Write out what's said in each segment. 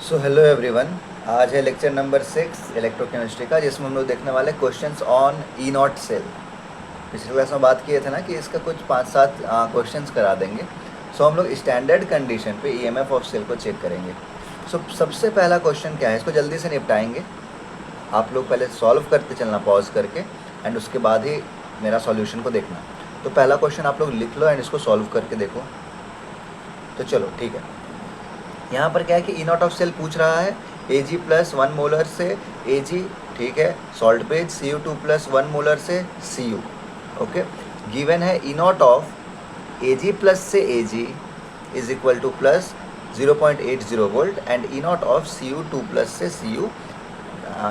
So hello everyone. आज है lecture number 6 electrochemistry का, जिसमें हम लोग देखने वाले questions on E naught cell. पिछले क्लास में बात किए थे ना कि इसका कुछ 5-7 क्वेश्चंस करा देंगे। सो हम लोग स्टैंडर्ड कंडीशन पे ईएमएफ ऑफ सेल को चेक करेंगे। सो सबसे पहला क्वेश्चन क्या है, इसको जल्दी से निपटाएंगे। आप लोग पहले सॉल्व करते चलना पॉज करके, एंड उसके बाद ही मेरा सॉल्यूशन को देखना। तो पहला क्वेश्चन आप लोग लिख लो एंड इसको सॉल्व करके देखो। तो चलो ठीक है। यहाँ पर क्या है कि ई नॉट ऑफ सेल पूछ रहा है Ag प्लस 1 मोलर से Ag, ठीक है। Salt bridge Cu2 plus 1 molar से Cu, ओके। गिवन है E naught of Ag plus से Ag is equal to plus 0.80 volt and E naught of Cu2 plus से Cu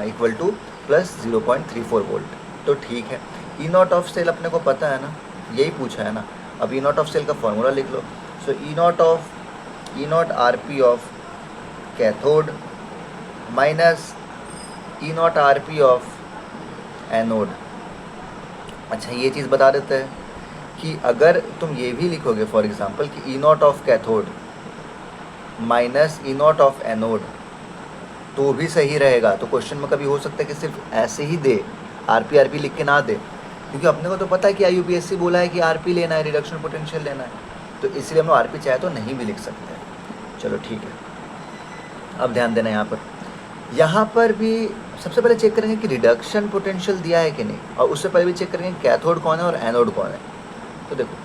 equal to plus 0.34 volt. तो ठीक है, E naught of cell अपने को पता है ना, यही पूछा है ना। अब ई नॉट ऑफ सेल का फॉर्मूला लिख लो। So E naught R P of cathode minus E naught R P of anode. अच्छा, ये चीज़ बता देते हैं कि अगर तुम ये भी लिखोगे फॉर एग्जांपल कि E naught of cathode minus E naught of anode तो भी सही रहेगा। तो क्वेश्चन में कभी हो सकता है कि सिर्फ ऐसे ही दे, आर पी लिख के ना दे, क्योंकि अपने को तो पता है कि IUPAC बोला है कि आरपी लेना है, रिडक्शन पोटेंशियल लेना है। तो इसलिए हम लोग आरपी चाहे तो नहीं भी लिख सकते हैं। चलो ठीक है, अब ध्यान देना यहाँ पर भी सबसे पहले चेक करेंगे कि रिडक्शन पोटेंशियल दिया है कि नहीं, और उससे पहले भी चेक करेंगे कैथोड कौन है और एनोड कौन है। तो देखो,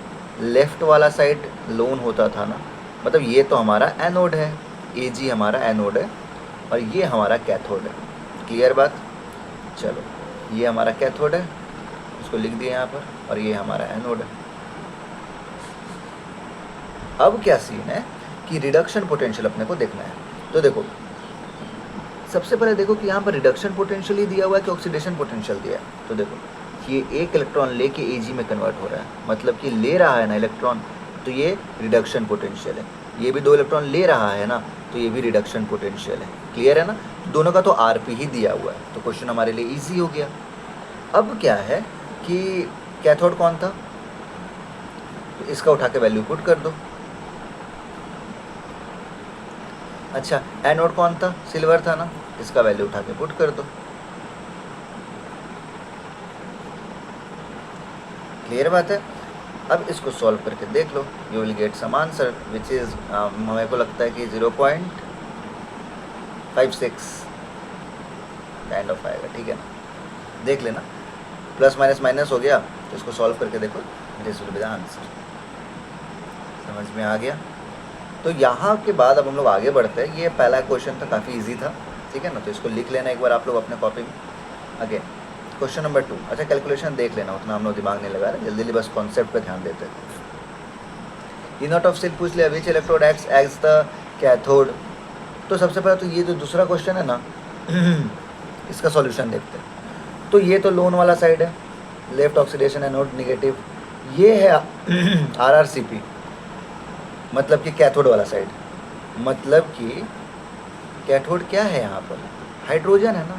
लेफ्ट वाला साइड लोन होता था ना, मतलब ये तो हमारा एनोड है, Ag हमारा एनोड है और ये हमारा कैथोड है। क्लियर बात। चलो, ये हमारा कैथोड है, इसको लिख दिया यहाँ पर, और ये हमारा एनोड है। अब क्या सीन है कि रिडक्शन पोटेंशियल अपने को देखना है। तो देखो, सबसे पहले देखो कि यहाँ पर रिडक्शन पोटेंशियल ही दिया हुआ है कि ऑक्सीडेशन पोटेंशियल दिया है। तो देखो, ये एक इलेक्ट्रॉन लेके Ag में कन्वर्ट हो रहा है, मतलब कि ले रहा है ना इलेक्ट्रॉन, तो ये रिडक्शन पोटेंशियल है। ये भी 2 इलेक्ट्रॉन ले रहा है ना, तो ये भी रिडक्शन पोटेंशियल है। क्लियर है ना। दोनों का तो Rp ही दिया हुआ है, तो क्वेश्चन हमारे लिए ईजी हो गया। अब क्या है कि कैथोड कौन था, तो इसका उठा के वैल्यू पुट कर दो। अच्छा, एनोड कौन था, सिल्वर था ना, इसका वैल्यू उठा के पुट कर दो। क्लियर बात है। अब इसको सॉल्व करके देख लो, you will get some answer which is मेरे को लगता है कि 0.56 काइंड ऑफ आएगा। ठीक है ना, देख लेना। प्लस माइनस माइनस हो गया, तो इसको सॉल्व करके देखो, this will be the answer. समझ में आ गया। तो यहाँ के बाद अब हम लोग आगे बढ़ते हैं। ये पहला क्वेश्चन था, काफ़ी इजी था, ठीक है ना। तो इसको लिख लेना एक बार आप लोग अपने कॉपी में। Again question number 2। अच्छा, कैलकुलेशन देख लेना, उतना हम लोग दिमाग नहीं लगा रहे, जल्दी जल्दी बस कॉन्सेप्ट पे ध्यान देते हैं। ई नॉट ऑफ सेल पूछ लिया, which electrode acts as the cathode. तो सबसे पहले तो ये जो दूसरा क्वेश्चन है ना इसका सॉल्यूशन देखते हैं। तो ये तो लोन वाला साइड है, लेफ्ट ऑक्सीडेशन एनोड नेगेटिव। ये है RRCP, मतलब कि कैथोड वाला साइड। मतलब कि कैथोड क्या है यहाँ पर, हाइड्रोजन है ना।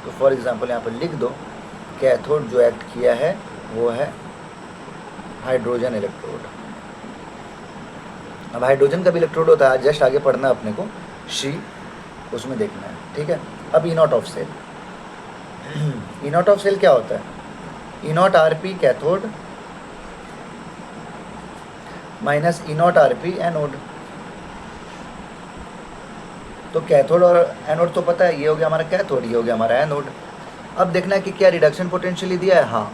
तो फॉर एग्जांपल यहाँ पर लिख दो, कैथोड जो एक्ट किया है वो है हाइड्रोजन इलेक्ट्रोड। अब हाइड्रोजन का भी इलेक्ट्रोड होता है, जस्ट आगे पढ़ना अपने को, शी, उसमें देखना है। ठीक है। अब E naught of cell, E naught of cell क्या होता है, E naught RP cathode minus E naught RP anode. तो कैथोड और एनोड तो पता है, ये हो गया हमारा कैथोड, ये हो गया हमारा एनोड। अब देखना है कि क्या रिडक्शन पोटेंशियल दिया है। हाँ,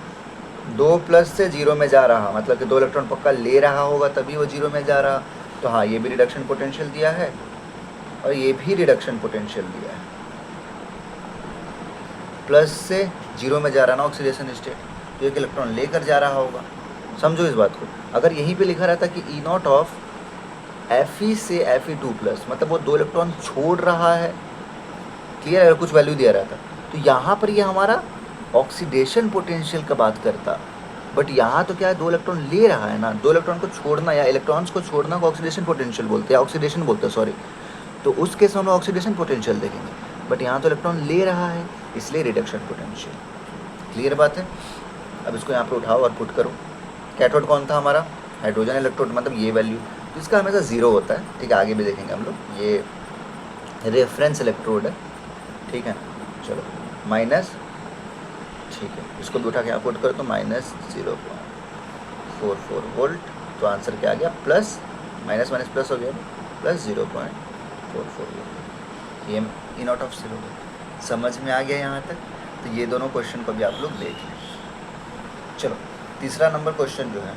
2 प्लस से 0 में जा रहा, मतलब कि 2 इलेक्ट्रॉन पक्का ले रहा होगा तभी वो 0 में जा रहा। तो हाँ, ये भी रिडक्शन पोटेंशियल दिया है और ये भी रिडक्शन पोटेंशियल दिया है। प्लस से 0 में जा रहा ना ऑक्सीडेशन स्टेट, तो एक इलेक्ट्रॉन लेकर जा रहा होगा। समझो इस बात को। अगर यहीं पे लिखा रहता कि ई नॉट ऑफ Fe से Fe2 प्लस, मतलब वो 2 इलेक्ट्रॉन छोड़ रहा है, क्लियर, अगर कुछ वैल्यू दिया रहता, तो यहाँ पर ये हमारा ऑक्सीडेशन पोटेंशियल का बात करता। बट यहाँ तो क्या है, 2 इलेक्ट्रॉन ले रहा है ना, 2 इलेक्ट्रॉन को छोड़ना या इलेक्ट्रॉन्स को छोड़ना को ऑक्सीडेशन पोटेंशियल बोलते हैं, ऑक्सीडेशन बोलते हैं, सॉरी। तो उस केस में हम ऑक्सीडेशन पोटेंशियल देखेंगे, बट यहाँ तो इलेक्ट्रॉन ले रहा है, इसलिए रिडक्शन पोटेंशियल। क्लियर बात है। अब इसको यहाँ पर उठाओ और पुट करो। कैथोड कौन था हमारा, हाइड्रोजन इलेक्ट्रोड, मतलब ये वैल्यू, इसका हमेशा 0 होता है। ठीक है, आगे भी देखेंगे हम लोग। ये रेफरेंस इलेक्ट्रोड है, ठीक है। चलो माइनस, ठीक है, इसको भी उठा के यहाँ पुट करो तो -0.44 वोल्ट। तो आंसर क्या आ गया, प्लस माइनस माइनस प्लस हो गया, प्लस 0.44 वोल्ट। ये इन आउट ऑफ सेल हो गया। समझ में आ गया यहाँ तक? तो ये दोनों क्वेश्चन को भी आप लोग देख लें। चलो तीसरा नंबर क्वेश्चन जो है,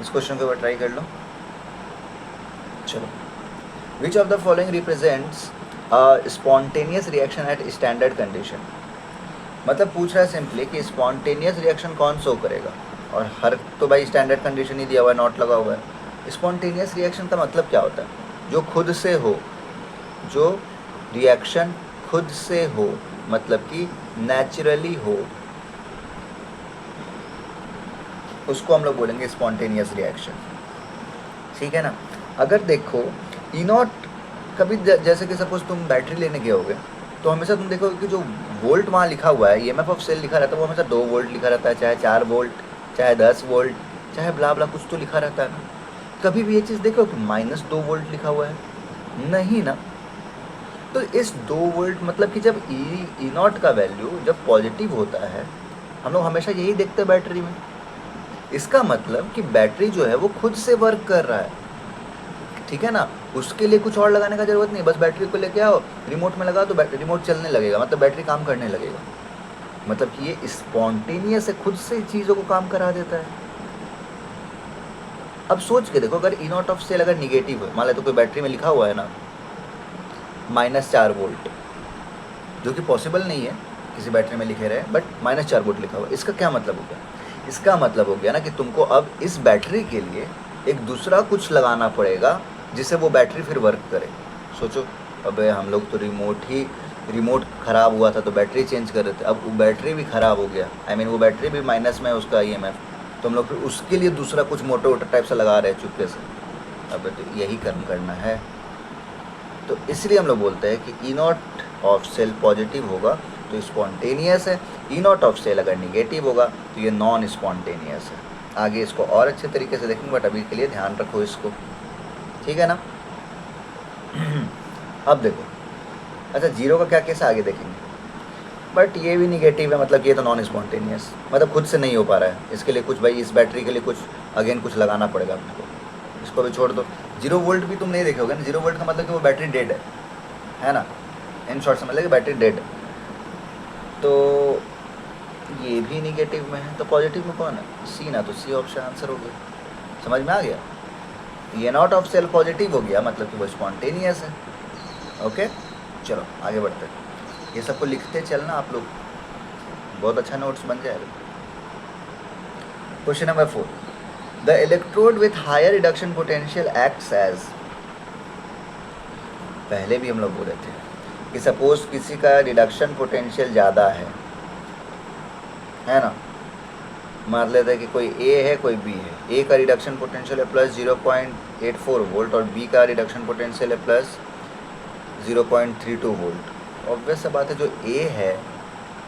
इस क्वेश्चन को एक बार ट्राई कर लो। चलो, विच of the following represents spontaneous reaction at standard condition. मतलब पूछ रहा है सिंपली कि स्पॉन्टेनियस रिएक्शन कौन शो करेगा, और हर तो भाई स्टैंडर्ड कंडीशन ही दिया हुआ है, नॉट लगा हुआ है। स्पॉन्टेनियस रिएक्शन का मतलब क्या होता है, जो खुद से हो, जो रिएक्शन खुद से हो, मतलब कि नेचुरली हो, उसको हम लोग बोलेंगे स्पॉन्टेनियस रिएक्शन, ठीक है ना। अगर देखो ई नॉट, कभी जैसे कि सपोज तुम बैटरी लेने गए होगे तो हमेशा तुम देखोगे कि जो वोल्ट वहाँ लिखा हुआ है, ईएमएफ ऑफ सेल लिखा रहता है, वो हमेशा 2 वोल्ट लिखा रहता है, चाहे 4 वोल्ट, चाहे 10 वोल्ट, चाहे ब्ला ब्ला कुछ तो लिखा रहता है ना। कभी भी ये चीज़ देखो कि -2 वोल्ट लिखा हुआ है, नहीं ना। तो इस 2 वोल्ट मतलब कि जब ई नॉट का वैल्यू जब पॉजिटिव होता है, हम लोग हमेशा यही देखते हैं बैटरी में, इसका मतलब कि बैटरी जो है वो खुद से वर्क कर रहा है, ठीक है ना। उसके लिए कुछ और लगाने का ज़रूरत नहीं, बस बैटरी को लेके आओ, रिमोट में लगाओ तो रिमोट चलने लगेगा, मतलब बैटरी काम करने लगेगा। मतलब कि ये स्पॉन्टेनियस है, खुद से चीज़ों को काम करा देता है। अब सोच के देखो, अगर ई नॉट ऑफ सेल अगर निगेटिव है, मान लो तो कोई बैटरी में लिखा हुआ है ना -4 वोल्ट, जो कि पॉसिबल नहीं है किसी बैटरी में लिखे रहे, बट -4 वोल्ट लिखा हुआ है, इसका क्या मतलब हो गया? इसका मतलब हो गया ना कि तुमको अब इस बैटरी के लिए एक दूसरा कुछ लगाना पड़ेगा जिससे वो बैटरी फिर वर्क करे। सोचो, अबे हम लोग तो रिमोट ख़राब हुआ था तो बैटरी चेंज कर रहे थे, अब वो बैटरी भी ख़राब हो गया, आई मीन वो बैटरी भी माइनस में है उसका ईएमएफ, तो हम लोग फिर उसके लिए दूसरा कुछ मोटर वोटर टाइप से लगा रहे हैं चुपके से। अब तो यही कर्म करना है, तो इसलिए हम लोग बोलते हैं कि E naught of cell positive होगा तो स्पॉन्टेनियस है, ई नॉट ऑफ सेल अगर निगेटिव होगा तो ये नॉन स्पॉन्टेनियस है। आगे इसको और अच्छे तरीके से देखेंगे, बट अभी के लिए ध्यान रखो इसको, ठीक है ना। अब देखो, अच्छा जीरो का क्या केस आगे देखेंगे, बट ये भी निगेटिव है, मतलब ये तो नॉन स्पॉन्टेनियस, मतलब खुद से नहीं हो पा रहा है, इसके लिए कुछ भाई इस बैटरी के लिए कुछ अगेन कुछ लगाना पड़ेगा अपने को, इसको भी छोड़ दो। 0 वोल्ट भी तुम नहीं देखोगे ना, 0 वोल्ट का मतलब कि वो बैटरी डेड है ना, इन शॉर्ट समझ लेंगे बैटरी डेड। तो ये भी निगेटिव में है, तो पॉजिटिव में कौन है, सी ना, तो सी ऑप्शन आंसर हो गया। समझ में आ गया, ये नॉट ऑफ सेल पॉजिटिव हो गया, मतलब कि वो स्पॉन्टेनियस है। ओके, चलो आगे बढ़ते हैं, ये सबको लिखते चलना आप लोग, बहुत अच्छा नोट्स बन जाएगा। Question number 4, the electrode with higher reduction potential acts as, पहले भी हम लोग बोले थे कि सपोज किसी का रिडक्शन पोटेंशियल ज़्यादा है ना, मान लेते हैं कि कोई ए है कोई बी है, ए का रिडक्शन पोटेंशियल है +0.84 वोल्ट और बी का रिडक्शन पोटेंशियल है +0.32 वोल्ट। ऑब्वियस सा बात है, जो ए है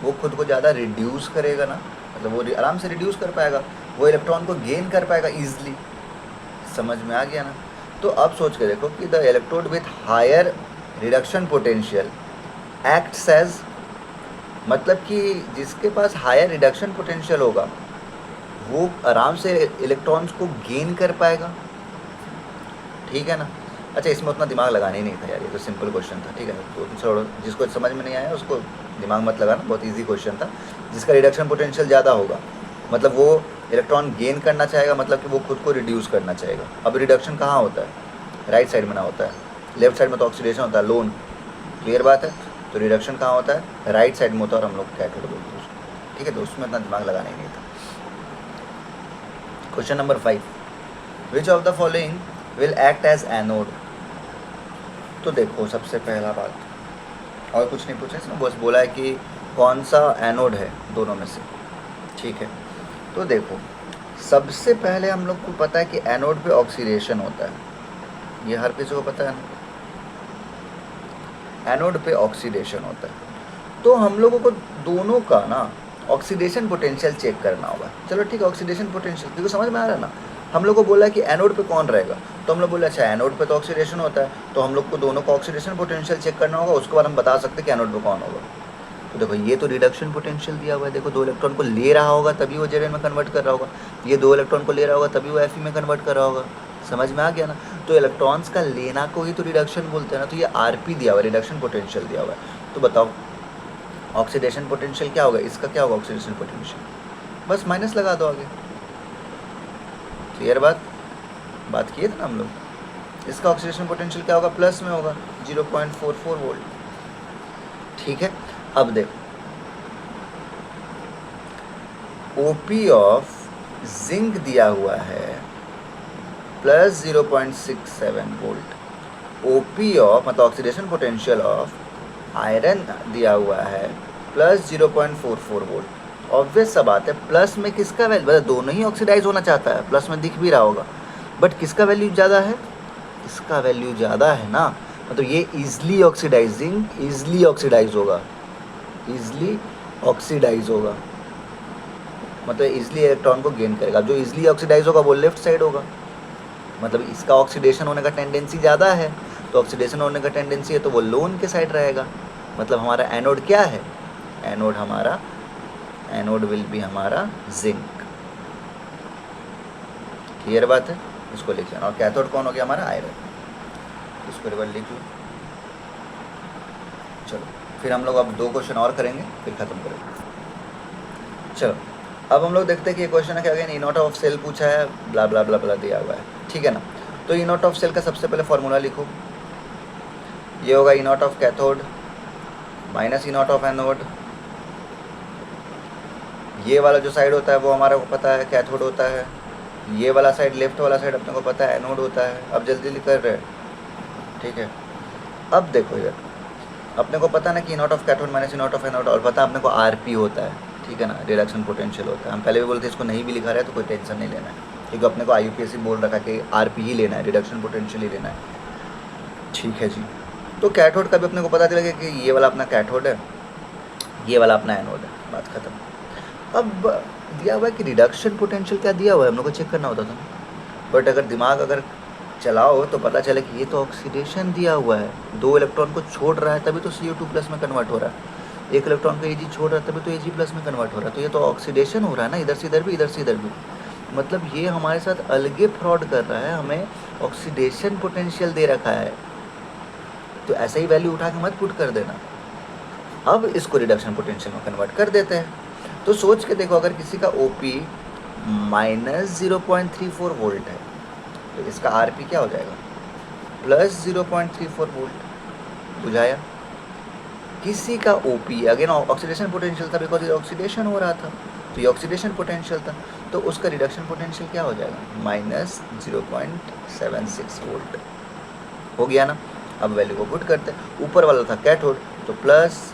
वो खुद को ज़्यादा रिड्यूस करेगा ना, मतलब वो आराम से रिड्यूस कर पाएगा, वो इलेक्ट्रॉन को गेन कर पाएगा ईजिली। समझ में आ गया ना। तो अब सोच के देखो कि the electrode with higher reduction potential acts as, मतलब कि जिसके पास हायर रिडक्शन पोटेंशियल होगा वो आराम से इलेक्ट्रॉन्स को गेन कर पाएगा, ठीक है ना। अच्छा, इसमें उतना दिमाग लगाना ही नहीं था यार, ये तो सिंपल क्वेश्चन था, ठीक है, तो छोड़ो, जिसको समझ में नहीं आया उसको दिमाग मत लगाना, बहुत इजी क्वेश्चन था। जिसका रिडक्शन पोटेंशियल ज़्यादा होगा मतलब वो इलेक्ट्रॉन गेन करना चाहेगा, मतलब कि वो खुद को रिड्यूस करना चाहेगा। अब रिडक्शन कहाँ होता है, राइट साइड में ना होता है, लेफ्ट साइड में तो ऑक्सीडेशन होता है, लोन, क्लियर बात है। तो रिडक्शन कहाँ होता है, राइट साइड में होता है, और हम लोग क्या कर बोलते हैं उसको, ठीक है, तो उसमें इतना दिमाग लगाना ही नहीं था। Question number 5, which of the following will act as anode. तो देखो सबसे पहला बात, और कुछ नहीं पूछा इसमें, बस बोला है कि कौन सा एनोड है दोनों में से, ठीक है। तो देखो सबसे पहले हम लोग को पता है कि एनोड पे ऑक्सीडेशन होता है, ये हर किसी को पता है ना, एनोड पे ऑक्सीडेशन होता है। तो हम लोगों को दोनों का ना ऑक्सीडेशन पोटेंशियल चेक करना होगा। चलो ठीक है, ऑक्सीडेशन पोटेंशियल क्योंकि समझ में आ रहा है ना, हम लोग को बोला कि एनोड पे कौन रहेगा, तो हम लोग बोले अच्छा एनोड पे तो ऑक्सीडेशन होता है, तो हम लोग को दोनों का ऑक्सीडेशन पोटेंशियल चेक करना होगा, उसके बाद हम बता सकते हैं कि एनोड पे कौन होगा। तो देखो ये तो रिडक्शन पोटेंशियल दिया हुआ है, देखो 2 इलेक्ट्रॉन को ले रहा होगा तभी वो जेड में कन्वर्ट कर रहा होगा, ये 2 इलेक्ट्रॉन को ले रहा होगा तभी वो एफ में कन्वर्ट कर रहा होगा। समझ में आ गया ना? तो इलेक्ट्रॉन्स का लेना को ही तो रिडक्शन बोलते हैं ना। तो ये आरपी दिया हुआ है, रिडक्शन पोटेंशियल दिया हुआ है। तो बताओ ऑक्सीडेशन पोटेंशियल क्या होगा, इसका क्या होगा ऑक्सीडेशन पोटेंशियल, बस माइनस लगा दो आगे। क्लियर बात किए थे ना हम लोग। इसका ऑक्सीडेशन पोटेंशियल क्या होगा, प्लस में होगा 0.44 वोल्ट। ठीक है, अब देखो ओपी ऑफ जिंक दिया हुआ है प्लस 0.67 वोल्ट, ओपी ऑफ मतलब ऑक्सीडेशन पोटेंशियल ऑफ आयरन दिया हुआ है प्लस 0.44 वोल्ट। ऑब्वियस सा बात है, प्लस में किसका वैल्यू, मतलब दोनों ही ऑक्सीडाइज होना चाहता है, प्लस में दिख भी रहा होगा, बट किसका वैल्यू ज़्यादा है, इसका वैल्यू ज़्यादा है ना। मतलब ये ईजली ऑक्सीडाइज होगा, ईजली ऑक्सीडाइज होगा, मतलब ईजली इलेक्ट्रॉन को गेन करेगा। जो ईजली ऑक्सीडाइज होगा वो लेफ्ट साइड होगा, मतलब इसका ऑक्सीडेशन होने का टेंडेंसी ज़्यादा है, तो ऑक्सीडेशन होने का टेंडेंसी है तो वो लोन के साइड रहेगा। मतलब हमारा एनोड क्या है, एनोड विल बी हमारा जिंक। क्लियर बात है, इसको लिख लेना। और कैथोड कौन हो गया हमारा, आयरन, इसको रिवर्स लिख लो। चलो फिर हम लोग अब 2 क्वेश्चन और करेंगे फिर ख़त्म करेंगे। चलो अब हम लोग देखते हैं कि ये क्वेश्चन है कि again E naught of cell पूछा है, ब्ला ब्ला ब्ला ब्ला दिया हुआ है, ठीक है ना। तो ई नॉट ऑफ सेल का सबसे पहले फॉर्मूला लिखो, ये होगा E naught of cathode minus E naught of anode. ये वाला जो साइड होता है वो हमारा को पता है कैथोड होता है, ये वाला साइड लेफ्ट वाला साइड अपने को पता है एनोड होता है। अब जल्दी कर रहे हैं, ठीक है। अब देखो इधर अपने को पता ना कि E naught of cathode minus E naught of anode, और पता अपने को आरपी होता है, ठीक है ना, रिडक्शन पोटेंशियल होता है। हम पहले भी बोलते इसको नहीं भी लिखा रहा है तो कोई टेंशन नहीं लेना है, क्योंकि अपने को IUPAC बोल रखा है कि आरपी ही लेना है, रिडक्शन पोटेंशियल ही लेना है, ठीक है जी। तो कैथोड का भी अपने को पता चलेगा कि ये वाला अपना कैथोड है, ये वाला अपना एनोड है, बात खत्म। अब दिया हुआ है कि रिडक्शन पोटेंशियल क्या दिया हुआ है, हम लोग को चेक करना होता था, बट अगर दिमाग अगर चलाओ तो पता चले कि ये तो ऑक्सीडेशन दिया हुआ है, 2 इलेक्ट्रॉन को छोड़ रहा है तभी तो CO2+ में कन्वर्ट हो रहा है, 1 इलेक्ट्रॉन को Ag छोड़ रहा है तभी तो Ag+ में कन्वर्ट हो रहा है। तो ये तो ऑक्सीडेशन हो रहा है ना, इधर से इधर भी, इधर से इधर भी। मतलब ये हमारे साथ अलगे फ्रॉड कर रहा है, हमें ऑक्सीडेशन पोटेंशियल दे रखा है, तो ऐसा ही वैल्यू उठा के मत पुट कर देना। अब इसको रिडक्शन पोटेंशियल में कन्वर्ट कर देते हैं। तो सोच के देखो, अगर किसी का OP माइनस 0.34 वोल्ट है तो इसका RP क्या हो जाएगा, प्लस 0.34 वोल्ट। बुझाया? किसी का OP अगेन ऑक्सीडेशन पोटेंशियल था, बिकॉज ये ऑक्सीडेशन हो रहा था, तो ये ऑक्सीडेशन पोटेंशियल था, तो उसका रिडक्शन पोटेंशियल क्या हो जाएगा, माइनस 0.76 वोल्ट। हो गया ना। अब वैल्यू को पुट करते हैं, ऊपर वाला था कैथोड तो plus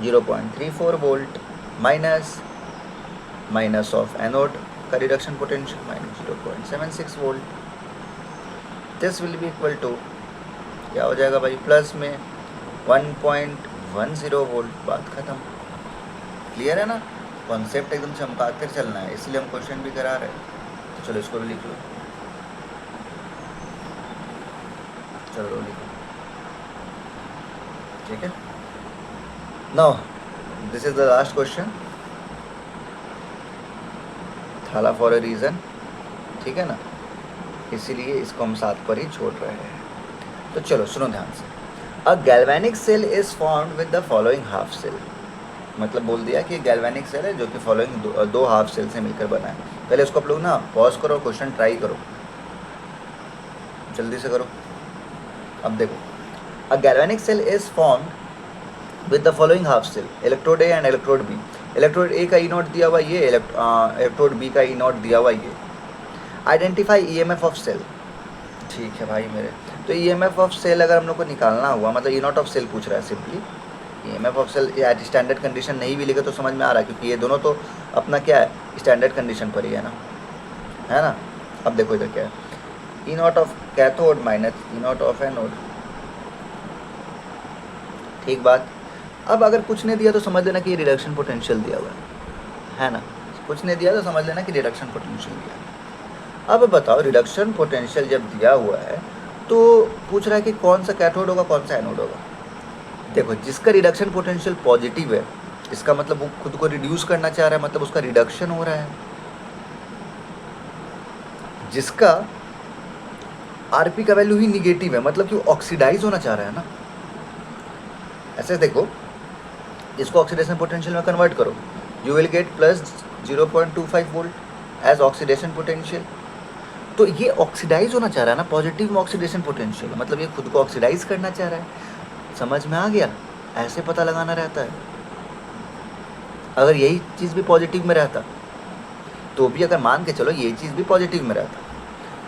0.34 volt minus of anode का reduction potential minus 0.76 volt. This will be equal to क्या हो जाएगा भाई, प्लस में 1.10 वोल्ट। बात खत्म। क्लियर है ना, कॉन्सेप्ट एकदम चमका कर चलना है, इसलिए हम क्वेश्चन भी करा रहे हैं। तो चलो इसको भी लिख लो, चलो लिखो, ठीक है। Now this is the last question, थाला फॉर अ रीज़न, ठीक है ना, इसीलिए इसको हम 7 पर ही छोड़ रहे हैं। तो चलो सुनो ध्यान से। A galvanic cell is formed with the following half cell. मतलब बोल दिया कि गैल्वेनिक सेल है जो कि फॉलोइंग दो हाफ सेल से मिलकर बना है। पहले इसको आप लोग ना पॉज करो, क्वेश्चन ट्राई करो, जल्दी से करो। अब देखो, a galvanic cell is formed with the following half cell, electrode A and electrode B. Electrode A का ई नॉट दिया हुआ ये, इलेक्ट्रोड बी का ई नॉट दिया हुआ ये। Identify EMF of cell. ठीक है भाई मेरे, तो EMF ऑफ सेल अगर हम लोग को निकालना हुआ, मतलब ई नॉट ऑफ सेल पूछ रहा है simply, EMF of cell at standard condition नहीं भी लिखे तो समझ में आ रहा है, क्योंकि ये दोनों तो अपना क्या है, स्टैंडर्ड कंडीशन पर ही है ना। अब देखो इधर क्या है, E naught of cathode minus E naught of anode, ठीक बात। अब अगर कुछ नहीं दिया तो समझ लेना कि ये रिडक्शन पोटेंशियल दिया हुआ है ना, कुछ नहीं दिया तो समझ लेना कि रिडक्शन पोटेंशियल दिया है। अब बताओ रिडक्शन पोटेंशियल जब दिया हुआ है तो पूछ रहा है कि कौन सा कैथोड होगा कौन सा एनोड होगा। देखो जिसका रिडक्शन पोटेंशियल पॉजिटिव है इसका मतलब वो खुद को रिड्यूस करना चाह रहा है, मतलब उसका रिडक्शन हो रहा है। जिसका आरपी का वैल्यू ही निगेटिव है मतलब कि वो ऑक्सीडाइज होना चाह रहा है ना। ऐसे देखो इसको ऑक्सीडेशन पोटेंशियल में कन्वर्ट करो, you will get plus 0.25 volt as oxidation potential. तो ये ऑक्सीडाइज होना चाह रहा है ना, पॉजिटिव में ऑक्सीडेशन पोटेंशियल मतलब ये खुद को ऑक्सीडाइज करना चाह रहा है। समझ में आ गया? ऐसे पता लगाना रहता है। अगर यही चीज़ भी पॉजिटिव में रहता तो भी, अगर मान के चलो ये चीज़ भी पॉजिटिव में रहता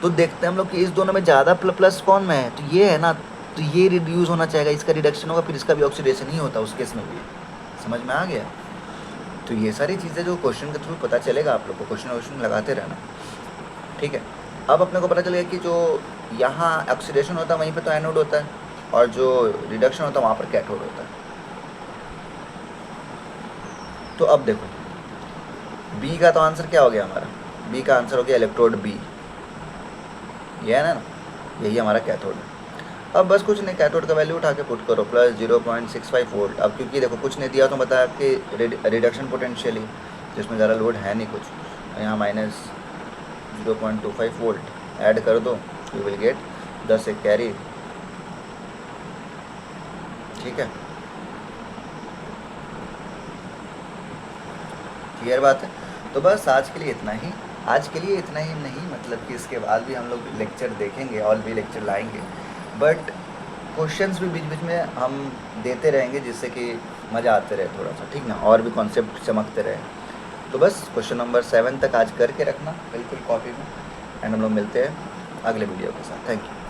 तो देखते हैं हम लोग कि इस दोनों में ज़्यादा प्लस कौन में है, तो ये है ना, तो ये रिड्यूस होना चाहेगा, इसका रिडक्शन होगा, फिर इसका भी ऑक्सीडेशन ही होता उस केस में भी। समझ में आ गया? तो ये सारी चीज़ें जो क्वेश्चन के थ्रू पता चलेगा आप लोग को, क्वेश्चन लगाते रहना, ठीक है। अब अपने को पता चलेगा कि जो यहाँ ऑक्सीडेशन होता है वहीं पे तो एनोड होता है और जो रिडक्शन होता है वहाँ पर कैथोड होता है। तो अब देखो बी का तो आंसर क्या हो गया हमारा, बी का आंसर हो गया इलेक्ट्रोड बी, ये है ना, यही हमारा कैथोड है। अब बस कुछ नहीं, कैथोड का वैल्यू उठा के पुट करो प्लस 0.65 वोल्ट। अब क्योंकि देखो कुछ नहीं दिया तो बताया कि रिडक्शन पोटेंशियल ही, जिसमें ज़्यादा लोड है नहीं कुछ, यहाँ माइनस 0.25 वोल्ट ऐड कर दो, यू विल गेट 10 एक कैरी, ठीक है। क्लियर बात है? तो बस आज के लिए इतना ही, आज के लिए इतना ही नहीं मतलब कि इसके बाद भी हम लोग लेक्चर देखेंगे और भी लेक्चर लाएंगे, बट क्वेश्चंस भी बीच बीच में हम देते रहेंगे जिससे कि मज़ा आते रहे थोड़ा सा, ठीक ना, और भी कॉन्सेप्ट चमकते रहे। तो बस क्वेश्चन नंबर 7 तक आज करके रखना बिल्कुल कॉपी में, एंड हम लोग मिलते हैं अगले वीडियो के साथ। Thank you.